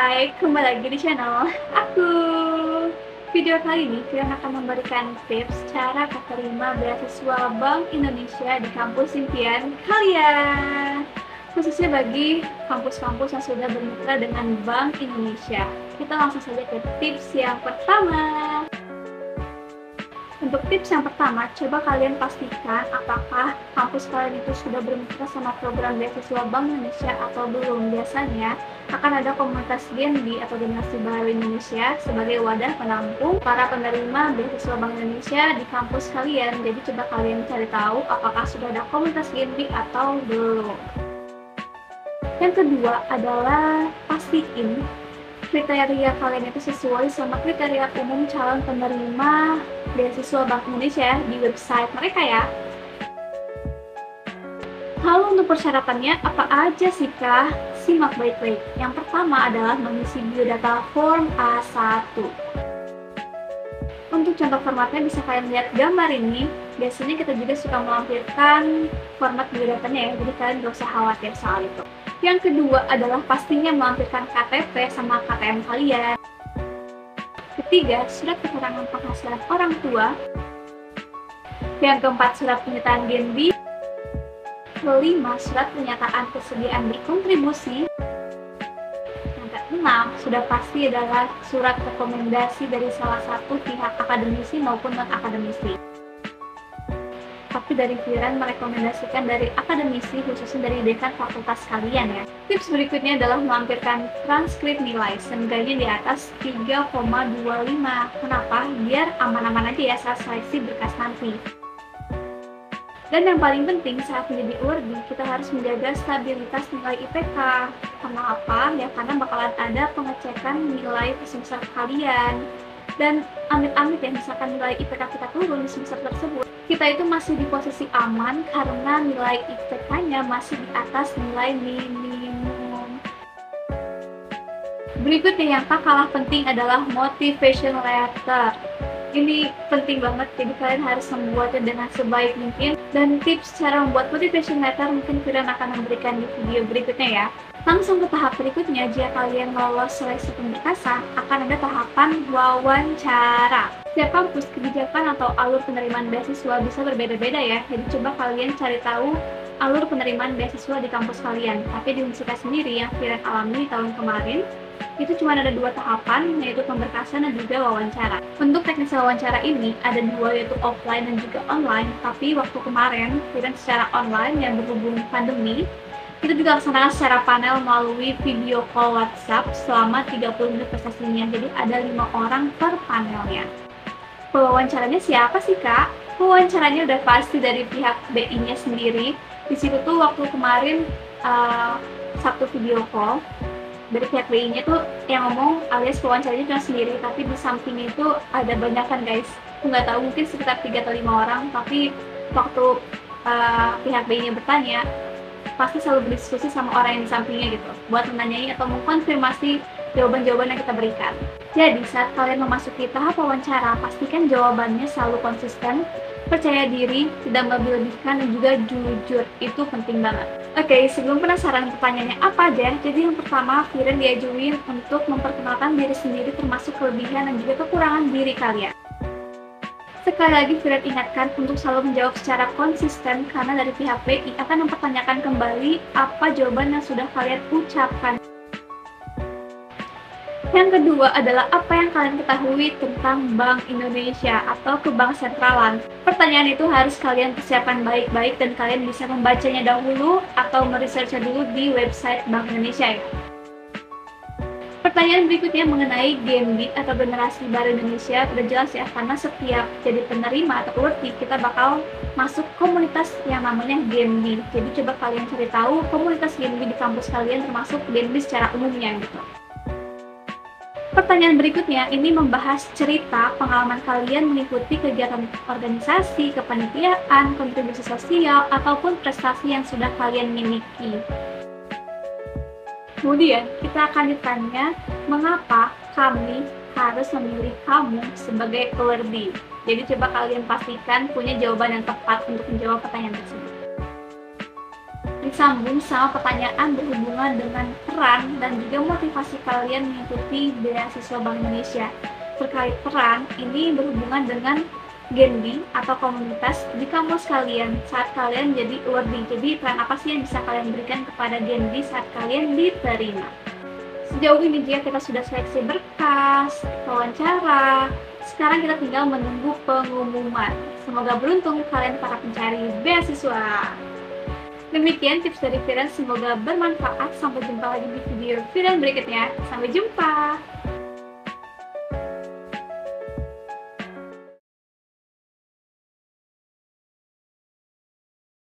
Hai, kembali lagi di channel aku. Video kali ini kita akan memberikan tips cara keterima beasiswa Bank Indonesia di kampus impian kalian. Khususnya bagi kampus-kampus yang sudah bermitra dengan Bank Indonesia. Kita langsung saja ke tips yang pertama. Untuk tips yang pertama, coba kalian pastikan apakah kampus kalian itu sudah bermitra sama program beasiswa Bank Indonesia atau belum. Biasanya akan ada komunitas Genbi atau Generasi Baru Indonesia sebagai wadah penampung para penerima beasiswa Bank Indonesia di kampus kalian. Jadi coba kalian cari tahu apakah sudah ada komunitas Genbi atau belum. Yang kedua adalah pastiin kriteria kalian itu sesuai sama kriteria umum calon penerima beasiswa Bank Indonesia di website mereka ya. Lalu untuk persyaratannya apa aja sih kah? Simak baik-baik. Yang pertama adalah mengisi biodata form A1. Untuk contoh formatnya bisa kalian lihat gambar ini. Biasanya kita juga suka melampirkan format biodatanya ya, jadi kalian gak usah khawatir soal itu. Yang kedua adalah pastinya melampirkan KTP sama KTM kalian. Ketiga, surat keterangan penghasilan orang tua. Yang keempat, surat pernyataan Genbi. Kelima, surat pernyataan kesediaan berkontribusi. Yang keenam, sudah pasti adalah surat rekomendasi dari salah satu pihak akademisi maupun non-akademisi. Tapi dari Firan merekomendasikan dari akademisi, khususnya dari dekan fakultas kalian ya. Tips berikutnya adalah melampirkan transkrip nilai, seenggaknya di atas 3,25. Kenapa? Biar aman-aman aja ya saat seleksi berkas nanti. Dan yang paling penting saat menjadi URD, kita harus menjaga stabilitas nilai IPK. Karena apa? Ya karena bakalan ada pengecekan nilai semester kalian. Dan amit-amit ya, misalkan nilai IPK kita turun di semester tersebut, kita itu masih di posisi aman karena nilai IPK-nya masih di atas nilai minimum. Berikutnya yang tak kalah penting adalah motivation letter. Ini penting banget, jadi kalian harus membuatnya dengan sebaik mungkin. Dan tips cara membuat motivation letter mungkin Firan akan memberikan di video berikutnya ya. Langsung ke tahap berikutnya, jika kalian lolos seleksi pemberkasan, akan ada tahapan wawancara. Setiap kampus, kebijakan atau alur penerimaan beasiswa bisa berbeda-beda ya, jadi coba kalian cari tahu alur penerimaan beasiswa di kampus kalian. Tapi di Unsika sendiri yang Firan alami di tahun kemarin, itu cuma ada 2 tahapan, yaitu pemberkasan dan juga wawancara. Untuk teknis wawancara ini ada 2, yaitu offline dan juga online. Tapi waktu kemarin, Firan secara online yang berhubung pandemi, itu juga laksanakan secara panel melalui video call WhatsApp selama 30 menit prestasinya. Jadi ada 5 orang per panelnya. Pewawancaranya siapa sih kak? Pewawancaranya udah pasti dari pihak BI-nya sendiri. Di situ tuh waktu kemarin Sabtu video call, dari pihak BI-nya tuh yang ngomong alias pewawancaranya cuma sendiri, tapi di sampingnya itu ada banyak kan guys. Nggak tahu, mungkin sekitar 3 atau 5 orang, tapi waktu pihak BI-nya bertanya, pasti selalu berdiskusi sama orang yang di sampingnya gitu, buat menanyai atau mengkonfirmasi jawaban-jawaban yang kita berikan. Jadi saat kalian memasuki tahap wawancara, pastikan jawabannya selalu konsisten, percaya diri, tidak melebih-lebihkan, dan juga jujur. Itu penting banget. Oke, sebelum penasaran pertanyaannya apa aja, jadi yang pertama Firan diajuin untuk memperkenalkan diri sendiri termasuk kelebihan dan juga kekurangan diri kalian. Sekali lagi Firan ingatkan untuk selalu menjawab secara konsisten karena dari pihak BI akan mempertanyakan kembali apa jawaban yang sudah kalian ucapkan. Yang kedua adalah apa yang kalian ketahui tentang Bank Indonesia atau kebank sentralan. Pertanyaan itu harus kalian persiapkan baik-baik dan kalian bisa membacanya dahulu atau meresearchnya dulu di website Bank Indonesia ya. Pertanyaan berikutnya mengenai Genbi atau Generasi Baru Indonesia udah jelas ya, karena setiap jadi penerima atau URD kita bakal masuk komunitas yang namanya Genbi. Jadi coba kalian cari tahu komunitas Genbi di kampus kalian termasuk Genbi secara umumnya gitu. Pertanyaan berikutnya ini membahas cerita pengalaman kalian mengikuti kegiatan organisasi, kepanitiaan, kontribusi sosial, ataupun prestasi yang sudah kalian miliki. Kemudian, kita akan ditanya mengapa kami harus memilih kamu sebagai URD. Jadi coba kalian pastikan punya jawaban yang tepat untuk menjawab pertanyaan tersebut. disambung sama pertanyaan berhubungan dengan peran dan juga motivasi kalian mengikuti beasiswa Bank Indonesia. Terkait peran, ini berhubungan dengan Genbi atau komunitas di kampus kalian saat kalian jadi awardee. Jadi peran apa sih yang bisa kalian berikan kepada Genbi saat kalian diterima? Sejauh ini jika kita sudah seleksi berkas, wawancara, sekarang kita tinggal menunggu pengumuman. Semoga beruntung kalian para pencari beasiswa. Demikian tips dari Firen, semoga bermanfaat. Sampai jumpa lagi di video Firen berikutnya. Sampai jumpa!